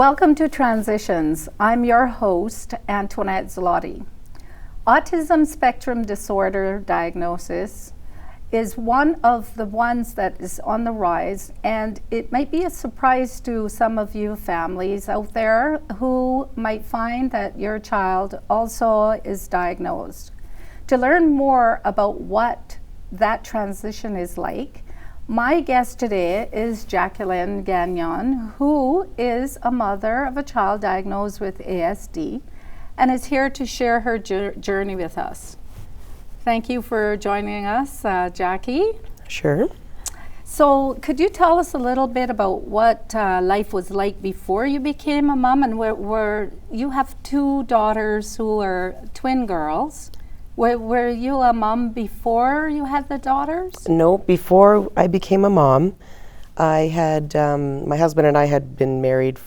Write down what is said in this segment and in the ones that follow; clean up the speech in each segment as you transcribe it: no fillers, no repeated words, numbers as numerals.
Welcome to Transitions. I'm your host, Antoinette Zloty. Autism spectrum disorder diagnosis is one of the ones that is on the rise, and it might be a surprise to some of you families out there who might find that your child also is diagnosed. To learn more about what that transition is like, my guest today is Jacqueline Gagnon, who is a mother of a child diagnosed with ASD and is here to share her journey with us. Thank you for joining us, Jackie. Sure. So could you tell us a little bit about what life was like before you became a mom, and where you have two daughters who are twin girls. Were you a mom before you had the daughters? No, before I became a mom, I had, my husband and I had been married,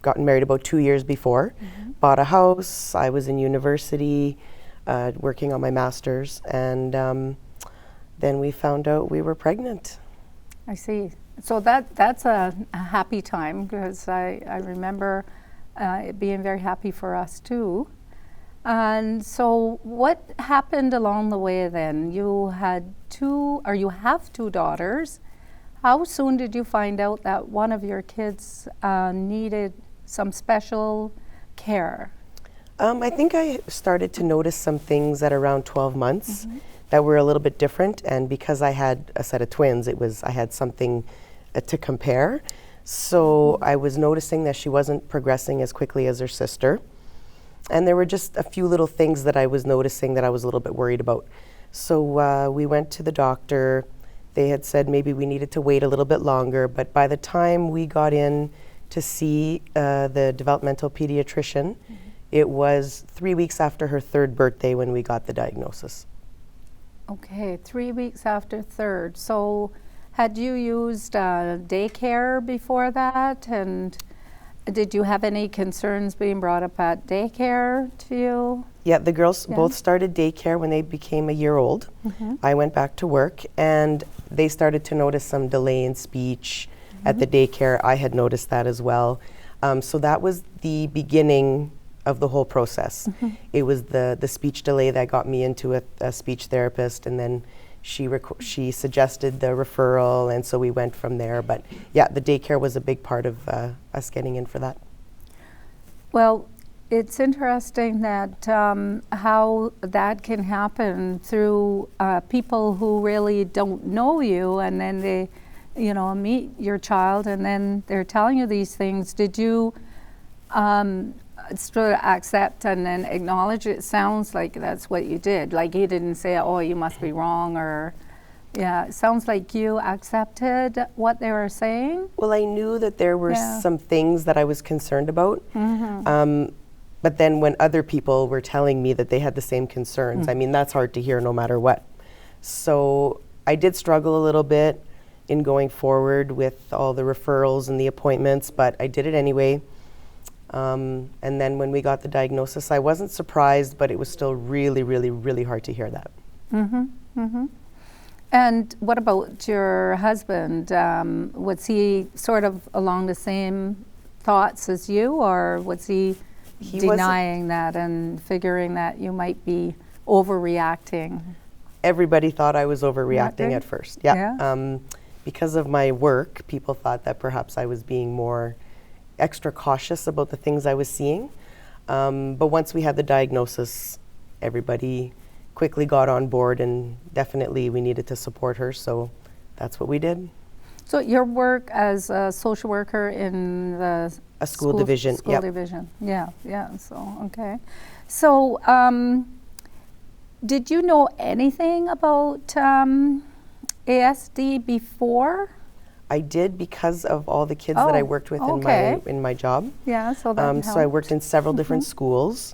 gotten married about 2 years before, bought a house, I was in university, working on my master's, and then we found out we were pregnant. I see. So that's a happy time, because I remember it being very happy for us too. And so what happened along the way then? You had you have two daughters. How soon did you find out that one of your kids needed some special care? I think I started to notice some things at around 12 months that were a little bit different, and because I had a set of twins, I had something to compare. So I was noticing that she wasn't progressing as quickly as her sister. And there were just a few little things that I was noticing that I was a little bit worried about. So we went to the doctor. They had said maybe we needed to wait a little bit longer, but by the time we got in to see the developmental pediatrician, it was 3 weeks after her third birthday when we got the diagnosis. Okay, 3 weeks after third. So had you used daycare before that? And did you have any concerns being brought up at daycare to you? Yeah, the girls both started daycare when they became a year old. I went back to work, and they started to notice some delay in speech at the daycare. I had noticed that as well. So that was the beginning of the whole process. It was the speech delay that got me into a speech therapist, and then she suggested the referral, and so we went from there. But yeah, the daycare was a big part of us getting in for that. Well, it's interesting that how that can happen through people who really don't know you, and then they, meet your child, and then they're telling you these things. Did you sort of accept and then acknowledge? It sounds like that's what you did. Like, he didn't say, oh, you must be wrong, or it sounds like you accepted what they were saying. Well, I knew that there were some things that I was concerned about, but then when other people were telling me that they had the same concerns, I mean, that's hard to hear no matter what. So I did struggle a little bit in going forward with all the referrals and the appointments, but I did it anyway. And then when we got the diagnosis, I wasn't surprised, but it was still really, really, really hard to hear that. And what about your husband? Was he sort of along the same thoughts as you, or was he denying that and figuring that you might be overreacting? Everybody thought I was overreacting at first. Because of my work, people thought that perhaps I was being more extra cautious about the things I was seeing. But once we had the diagnosis, everybody quickly got on board, and definitely we needed to support her, so that's what we did. So your work as a social worker in the school division. School division, so, okay. So did you know anything about ASD before? I did, because of all the kids that I worked with in my job. Yeah, so that helped. So I worked in several different schools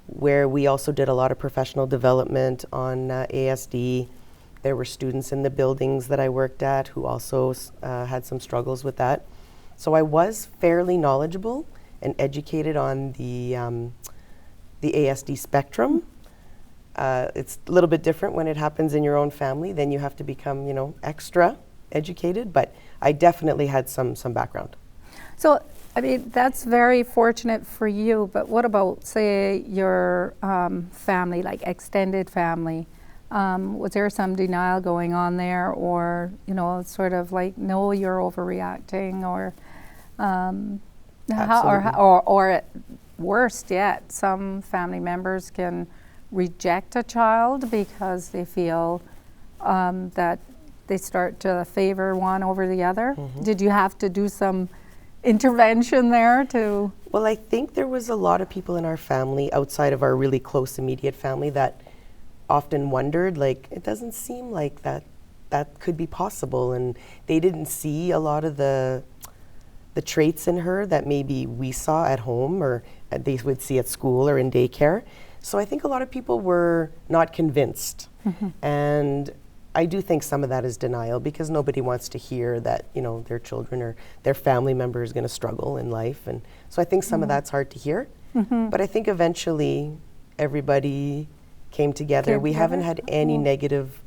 where we also did a lot of professional development on ASD. There were students in the buildings that I worked at who also had some struggles with that. So I was fairly knowledgeable and educated on the ASD spectrum. It's a little bit different when it happens in your own family. Then you have to become, extra educated, but I definitely had some background. So I mean, that's very fortunate for you, but what about, say, your family, like extended family? Was there some denial going on there, or, you know, sort of like, no, you're overreacting, or, or at worst yet, some family members can reject a child because they feel that they start to favor one over the other? Mm-hmm. Did you have to do some intervention there to? Well, I think there was a lot of people in our family outside of our really close immediate family that often wondered, like, it doesn't seem like that could be possible, and they didn't see a lot of the traits in her that maybe we saw at home or they would see at school or in daycare. So I think a lot of people were not convinced. Mm-hmm. And I do think some of that is denial, because nobody wants to hear that, you know, their children or their family member is going to struggle in life. And so I think some of that's hard to hear. Mm-hmm. But I think eventually everybody came together. We haven't had any negative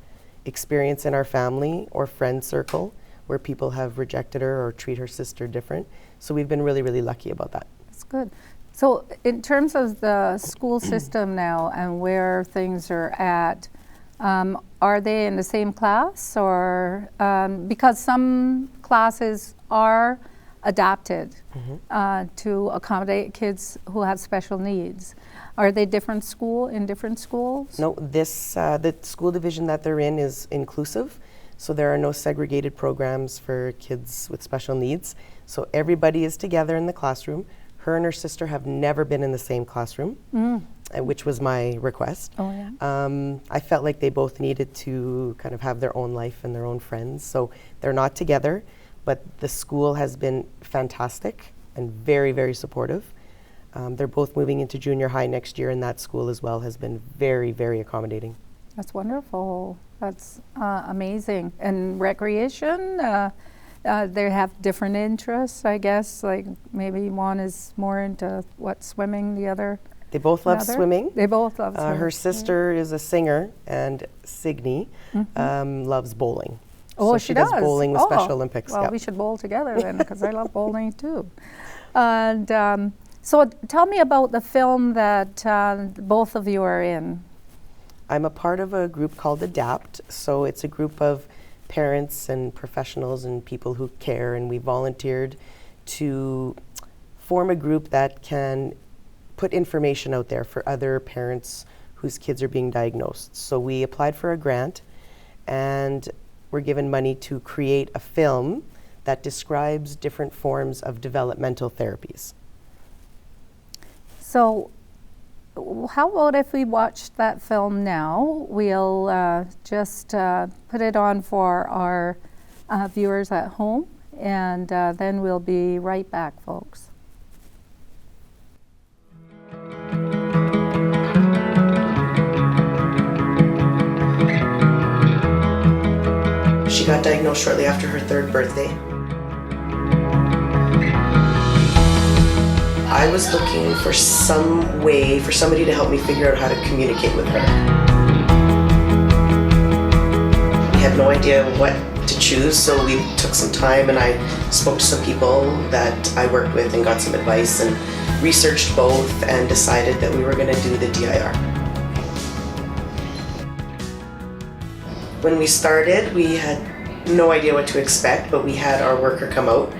experience in our family or friend circle where people have rejected her or treat her sister different. So we've been really, really lucky about that. That's good. So in terms of the school system now and where things are at, are they in the same class, or because some classes are adapted to accommodate kids who have special needs? Are they in different schools? No, the school division that they're in is inclusive, so there are no segregated programs for kids with special needs. So everybody is together in the classroom. Her and her sister have never been in the same classroom, which was my request. Oh, yeah. I felt like they both needed to kind of have their own life and their own friends, so they're not together, but the school has been fantastic and very, very supportive. They're both moving into junior high next year, and that school as well has been very, very accommodating. That's wonderful. That's amazing. And recreation, they have different interests, I guess. Like maybe one is more into swimming, the other. They both love swimming. They both love swimming. Her sister is a singer, and Signe loves bowling. Oh, so she does does bowling with Special Olympics. Well, we should bowl together then, because I love bowling too. And so tell me about the film that both of you are in. I'm a part of a group called ADAPT. So it's a group of parents and professionals and people who care, and we volunteered to form a group that can put information out there for other parents whose kids are being diagnosed. So we applied for a grant, and we're given money to create a film that describes different forms of developmental therapies. So how about if we watch that film now? We'll just put it on for our viewers at home, and then we'll be right back, folks. She got diagnosed shortly after her 3rd birthday. I was looking for some way for somebody to help me figure out how to communicate with her. We had no idea what to choose, so we took some time and I spoke to some people that I worked with and got some advice and researched both and decided that we were going to do the DIR. When we started, we had no idea what to expect, but we had our worker come out.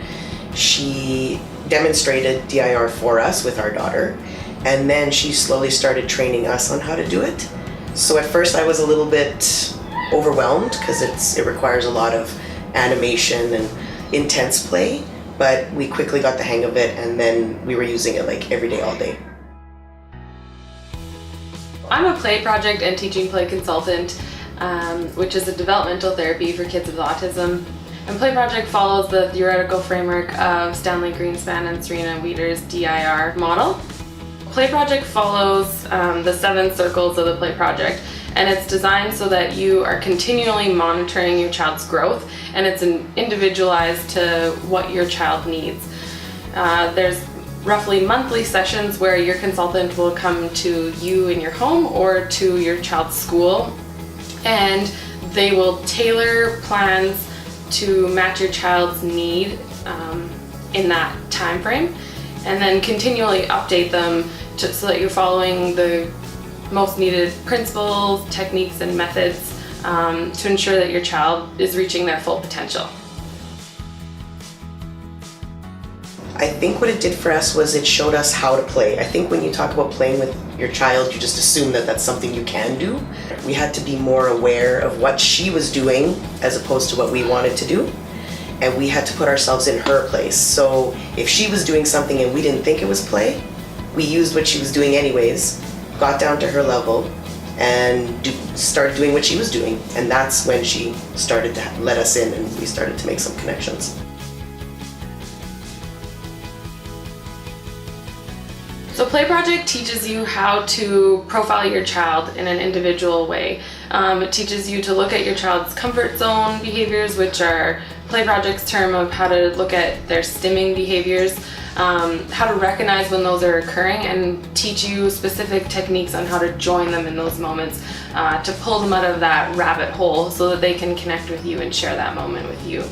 She demonstrated DIR for us with our daughter, and then she slowly started training us on how to do it. So at first I was a little bit overwhelmed because it requires a lot of animation and intense play, but we quickly got the hang of it, and then we were using it like every day, all day. I'm a play project and teaching play consultant, which is a developmental therapy for kids with autism. And Play Project follows the theoretical framework of Stanley Greenspan and Serena Weider's DIR model. Play Project follows the 7 circles of the Play Project, and it's designed so that you are continually monitoring your child's growth, and it's individualized to what your child needs. There's roughly monthly sessions where your consultant will come to you in your home or to your child's school, and they will tailor plans to match your child's need in that time frame, and then continually update them so that you're following the most needed principles, techniques, and methods to ensure that your child is reaching their full potential. I think what it did for us was it showed us how to play. I think when you talk about playing with your child, you just assume that that's something you can do. We had to be more aware of what she was doing as opposed to what we wanted to do. And we had to put ourselves in her place. So if she was doing something and we didn't think it was play, we used what she was doing anyways, got down to her level, and started doing what she was doing. And that's when she started to let us in and we started to make some connections. So Play Project teaches you how to profile your child in an individual way. It teaches you to look at your child's comfort zone behaviors, which are Play Project's term of how to look at their stimming behaviors, how to recognize when those are occurring, and teach you specific techniques on how to join them in those moments, to pull them out of that rabbit hole so that they can connect with you and share that moment with you.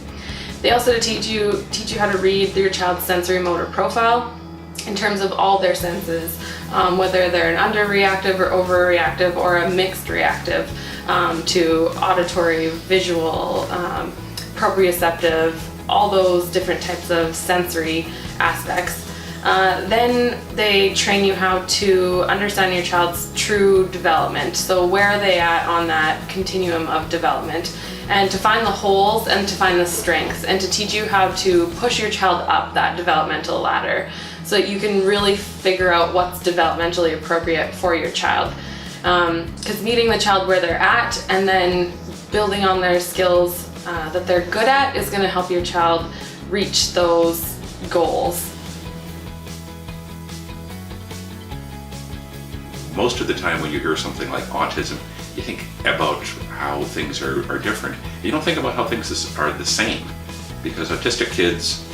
They also teach you how to read your child's sensory motor profile in terms of all their senses, whether they're an underreactive or overreactive or a mixed reactive to auditory, visual, proprioceptive, all those different types of sensory aspects. Then they train you how to understand your child's true development. So where are they at on that continuum of development? And to find the holes and to find the strengths, and to teach you how to push your child up that developmental ladder so that you can really figure out what's developmentally appropriate for your child. Because meeting the child where they're at and then building on their skills that they're good at is going to help your child reach those goals. Most of the time when you hear something like autism, you think about how things are different. You don't think about how things are the same, because autistic kids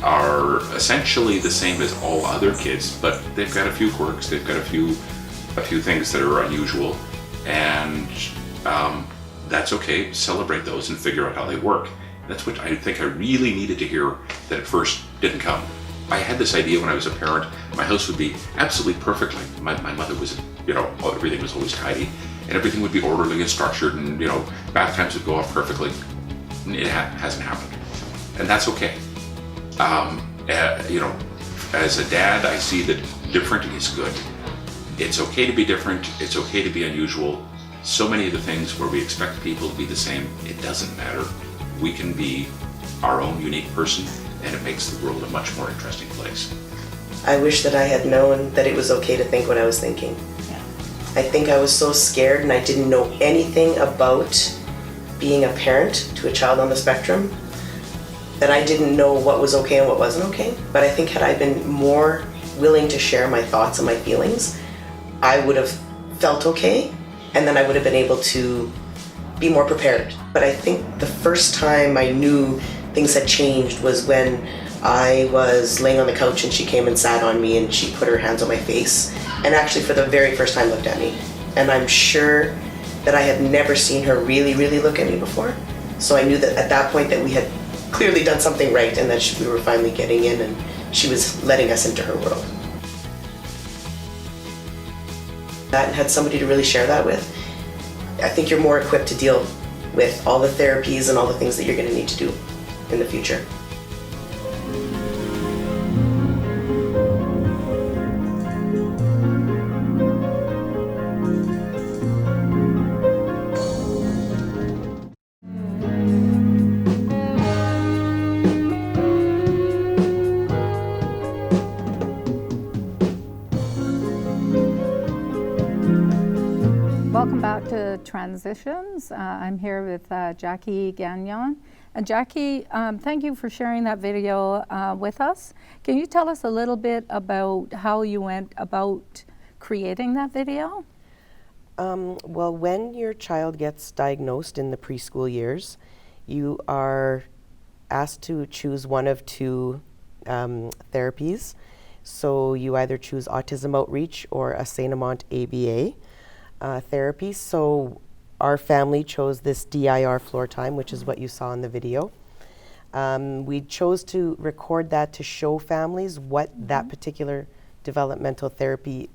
are essentially the same as all other kids, but they've got a few quirks, they've got a few things that are unusual, and that's okay. Celebrate those and figure out how they work. That's what I think I really needed to hear that at first didn't come. I had this idea when I was a parent, my house would be absolutely perfect. Like my mother was, everything was always tidy, and everything would be orderly and structured, and bath times would go off perfectly. It hasn't happened, and that's okay. As a dad, I see that different is good. It's okay to be different. It's okay to be unusual. So many of the things where we expect people to be the same, it doesn't matter. We can be our own unique person, and it makes the world a much more interesting place. I wish that I had known that it was okay to think what I was thinking. Yeah. I think I was so scared and I didn't know anything about being a parent to a child on the spectrum that I didn't know what was okay and what wasn't okay. But I think had I been more willing to share my thoughts and my feelings, I would have felt okay, and then I would have been able to be more prepared. But I think the first time I knew things had changed was when I was laying on the couch and she came and sat on me and she put her hands on my face and actually for the very first time looked at me. And I'm sure that I had never seen her really, really look at me before. So I knew that at that point that we had clearly done something right and that we were finally getting in and she was letting us into her world. That and had somebody to really share that with, I think you're more equipped to deal with all the therapies and all the things that you're going to need to do in the future. Welcome back to Transitions. I'm here with Jackie Gagnon. And Jackie, thank you for sharing that video with us. Can you tell us a little bit about how you went about creating that video? Well, when your child gets diagnosed in the preschool years, you are asked to choose one of two therapies. So you either choose Autism Outreach or a St. Amant ABA therapy. So our family chose this DIR floor time, which is what you saw in the video. We chose to record that to show families what that particular developmental therapy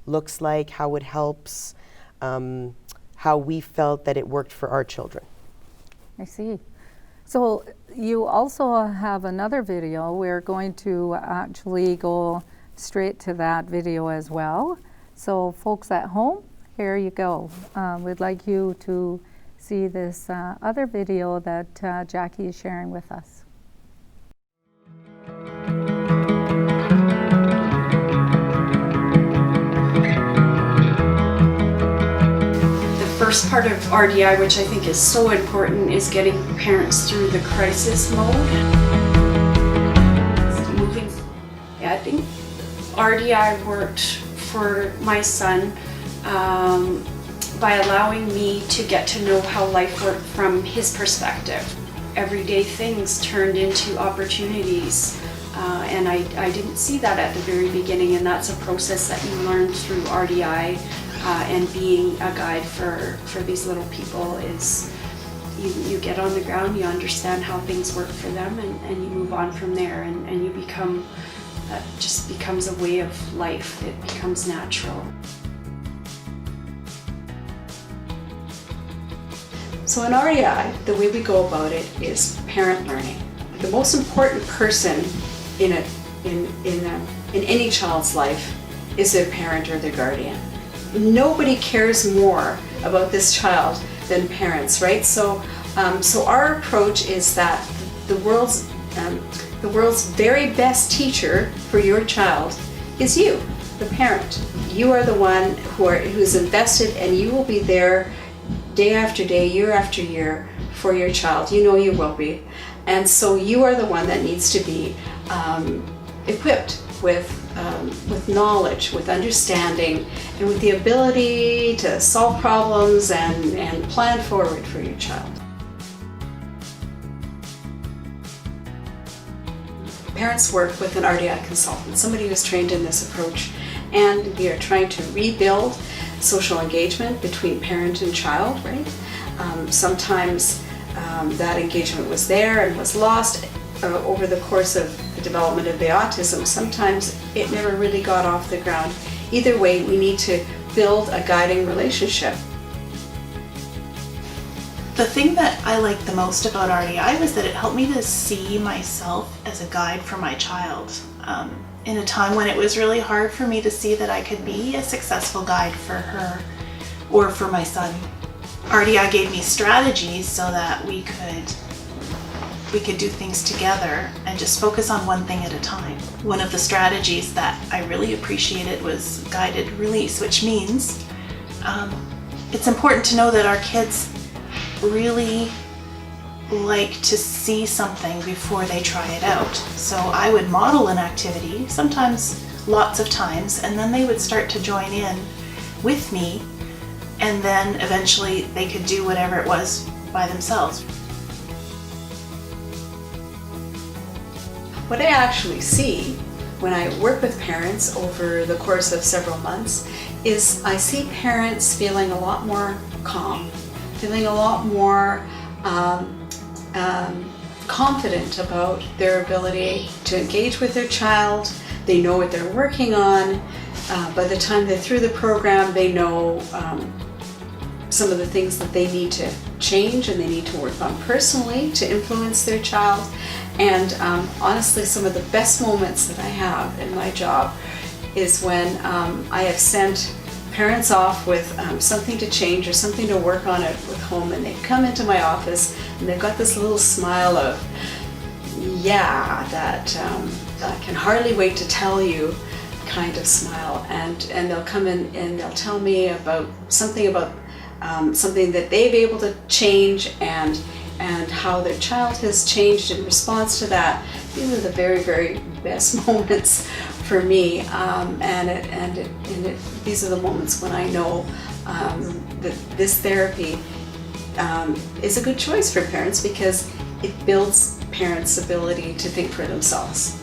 looks like, how it helps, how we felt that it worked for our children. I see. So you also have another video. We're going to actually go straight to that video as well. So folks at home, here you go. We'd like you to see this other video that Jackie is sharing with us. The first part of RDI, which I think is so important, is getting parents through the crisis mode. Moving, yeah, I think RDI worked for my son by allowing me to get to know how life worked from his perspective. Everyday things turned into opportunities, and I didn't see that at the very beginning, and that's a process that you learn through RDI. And being a guide for these little people is you get on the ground, you understand how things work for them, and you move on from there, and you become, that just becomes a way of life. It becomes natural. So in REI, the way we go about it is parent learning. The most important person in any child's life is their parent or their guardian. Nobody cares more about this child than parents, right? So our approach is that the world's very best teacher for your child is you, the parent. You are the one who's invested, and you will be there day after day, year after year for your child. You know you will be. And so you are the one that needs to be equipped with knowledge, with understanding, and with the ability to solve problems and plan forward for your child. Parents work with an RDI consultant, somebody who's trained in this approach, and we are trying to rebuild social engagement between parent and child, right? Sometimes that engagement was there and was lost over the course of the development of the autism. Sometimes it never really got off the ground. Either way, we need to build a guiding relationship. The thing that I liked the most about RDI was that it helped me to see myself as a guide for my child. In a time when it was really hard for me to see that I could be a successful guide for her or for my son. RDI gave me strategies so that we could do things together and just focus on one thing at a time. One of the strategies that I really appreciated was guided release, which means it's important to know that our kids really like to see something before they try it out. So I would model an activity, sometimes lots of times, and then they would start to join in with me, and then eventually they could do whatever it was by themselves. What I actually see when I work with parents over the course of several months is I see parents feeling a lot more calm, feeling a lot more confident about their ability to engage with their child. They know what they're working on. By the time they're through the program, they know some of the things that they need to change and they need to work on personally to influence their child. And honestly, some of the best moments that I have in my job is when I have sent parents off with something to change or something to work on at home, and they come into my office and they've got this little smile of, yeah, that I can hardly wait to tell you kind of smile, and they'll come in and they'll tell me about something that they've been able to change and how their child has changed in response to that. These are the very, very best moments for me, these are the moments when I know that this therapy is a good choice for parents because it builds parents' ability to think for themselves.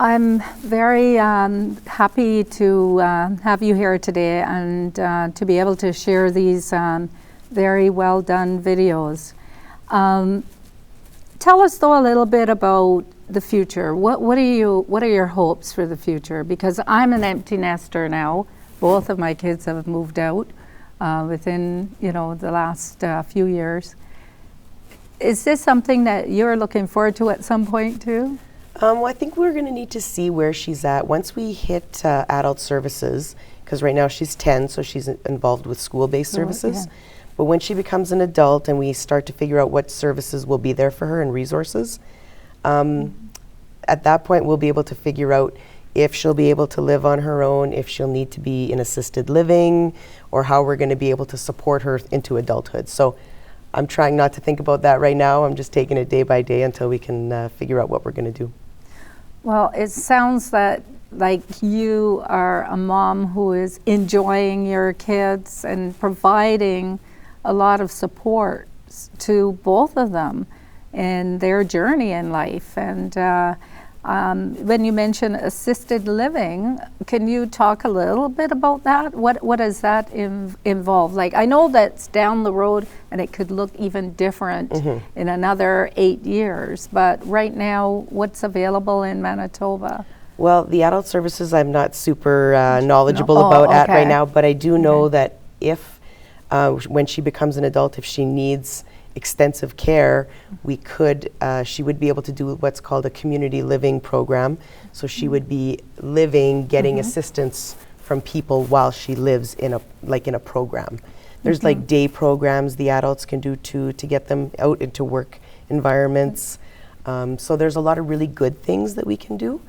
I'm very happy to have you here today and to be able to share these very well done videos. Tell us though a little bit about the future. What are your hopes for the future? Because I'm an empty nester now. Both of my kids have moved out within the last few years. Is this something that you're looking forward to at some point too? Well, I think we're going to need to see where she's at once we hit adult services, because right now she's 10, so she's involved with school-based services. Yeah. But when she becomes an adult and we start to figure out what services will be there for her and resources, at that point we'll be able to figure out if she'll be able to live on her own, if she'll need to be in assisted living, or how we're going to be able to support her into adulthood. So I'm trying not to think about that right now. I'm just taking it day by day until we can figure out what we're going to do. Well, it sounds like you are a mom who is enjoying your kids and providing a lot of support to both of them in their journey in life. And when you mention assisted living, can you talk a little bit about that? What does that involve? Like, I know that's down the road and it could look even different in another 8 years, but right now, what's available in Manitoba? Well, the adult services I'm not super knowledgeable about at right now, but I do know that if, when she becomes an adult, if she needs extensive care, she would be able to do what's called a community living program. So she would be living, getting assistance from people while she lives in a program. There's like day programs the adults can do to get them out into work environments. So there's a lot of really good things that we can do.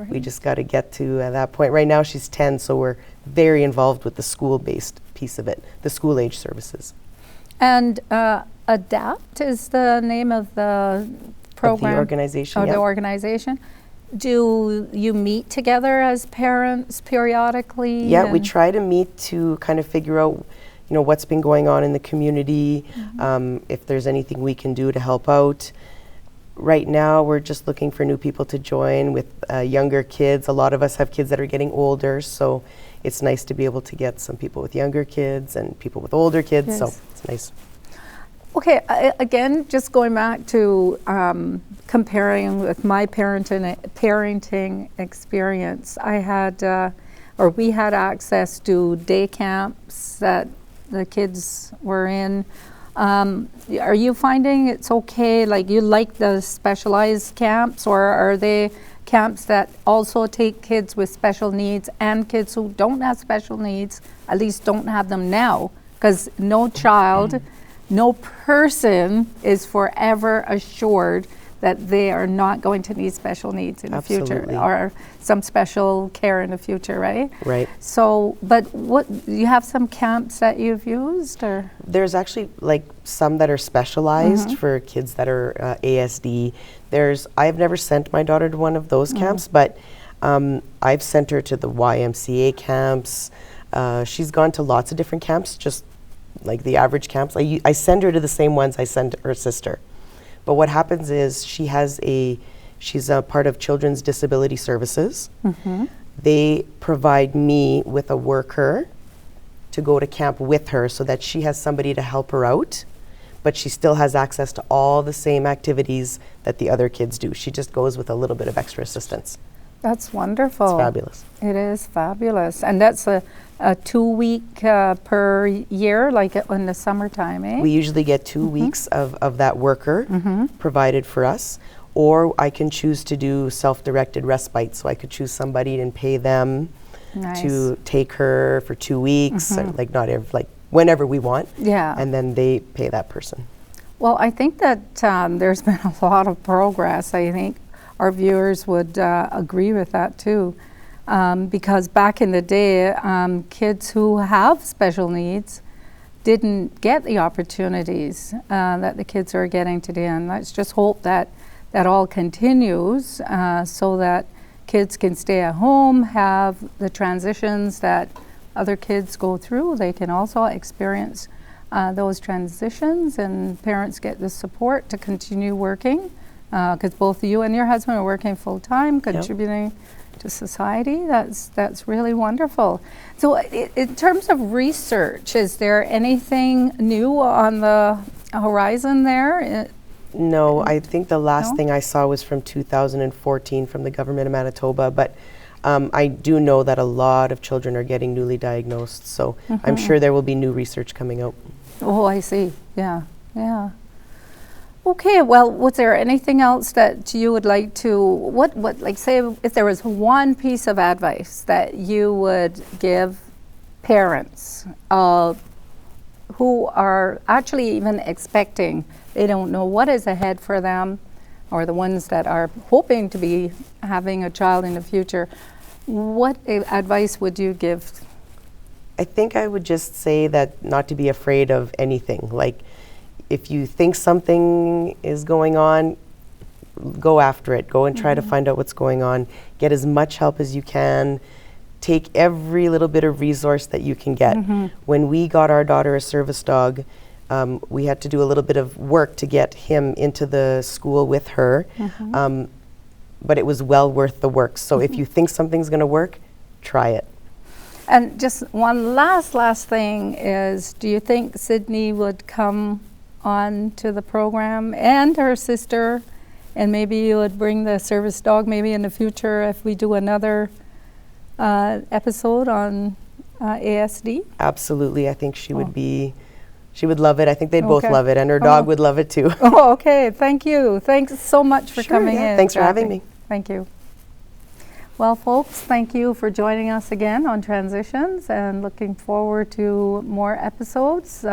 We just got to get to that point. Right now she's 10, so we're very involved with the school-based piece of it, the school-age services. And ADAPT is the name of the program? Of the organization, Or the organization. Do you meet together as parents periodically? Yeah, we try to meet to kind of figure out, what's been going on in the community, if there's anything we can do to help out. Right now, we're just looking for new people to join with younger kids. A lot of us have kids that are getting older, so it's nice to be able to get some people with younger kids and people with older kids, so it's nice. Okay, again, just going back to comparing with my parenting experience, we had access to day camps that the kids were in. Are you finding it's okay, like you like the specialized camps, or are they camps that also take kids with special needs and kids who don't have special needs, at least don't have them now? Because no child, no person is forever assured that they are not going to need special needs in the future, or some special care in the future, right? Right. So, but you have some camps that you've used, or? There's actually like some that are specialized for kids that are ASD. I've never sent my daughter to one of those camps, but I've sent her to the YMCA camps. She's gone to lots of different camps, just like the average camps. I send her to the same ones I send her sister. But what happens is she's a part of Children's Disability Services. They provide me with a worker to go to camp with her so that she has somebody to help her out, but she still has access to all the same activities that the other kids do. She just goes with a little bit of extra assistance. That's wonderful. It's fabulous. It is fabulous. And that's a 2-week per year, like in the summertime, eh? We usually get 2 weeks of that worker provided for us, or I can choose to do self-directed respite. So I could choose somebody and pay them to take her for 2 weeks, or like whenever we want. Yeah. And then they pay that person. Well, I think that there's been a lot of progress. I think our viewers would agree with that too. Because back in the day, kids who have special needs didn't get the opportunities that the kids are getting today. And let's just hope that that all continues so that kids can stay at home, have the transitions that other kids go through. They can also experience those transitions, and parents get the support to continue working because both you and your husband are working full-time, contributing to society. That's really wonderful. So in terms of research, is there anything new on the horizon there? No, I think the last No? thing I saw was from 2014 from the government of Manitoba, but I do know that a lot of children are getting newly diagnosed, so I'm sure there will be new research coming out. Oh, I see. Yeah, yeah. Okay, well, was there anything else that you would like to, like say if there was one piece of advice that you would give parents who are actually even expecting, they don't know what is ahead for them, or the ones that are hoping to be having a child in the future, what advice would you give? I think I would just say that not to be afraid of anything. Like, if you think something is going on, go after it. Go and try to find out what's going on. Get as much help as you can. Take every little bit of resource that you can get. When we got our daughter a service dog, we had to do a little bit of work to get him into the school with her, but it was well worth the work. So if you think something's going to work, try it. And just one last thing is, do you think Sydney would come on to the program, and her sister, and maybe you would bring the service dog maybe in the future if we do another episode on ASD? Absolutely. I think she would be, she would love it. I think they'd both love it, and her Oh. dog would love it too. Oh, okay. Thank you. Thanks so much for Sure, coming yeah. in. Thanks for having Kathy. me. Thank you. Well, folks, thank you for joining us again on Transitions, and looking forward to more episodes.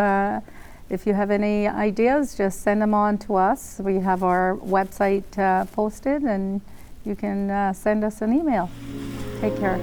If you have any ideas, just send them on to us. We have our website posted, and you can send us an email. Take care.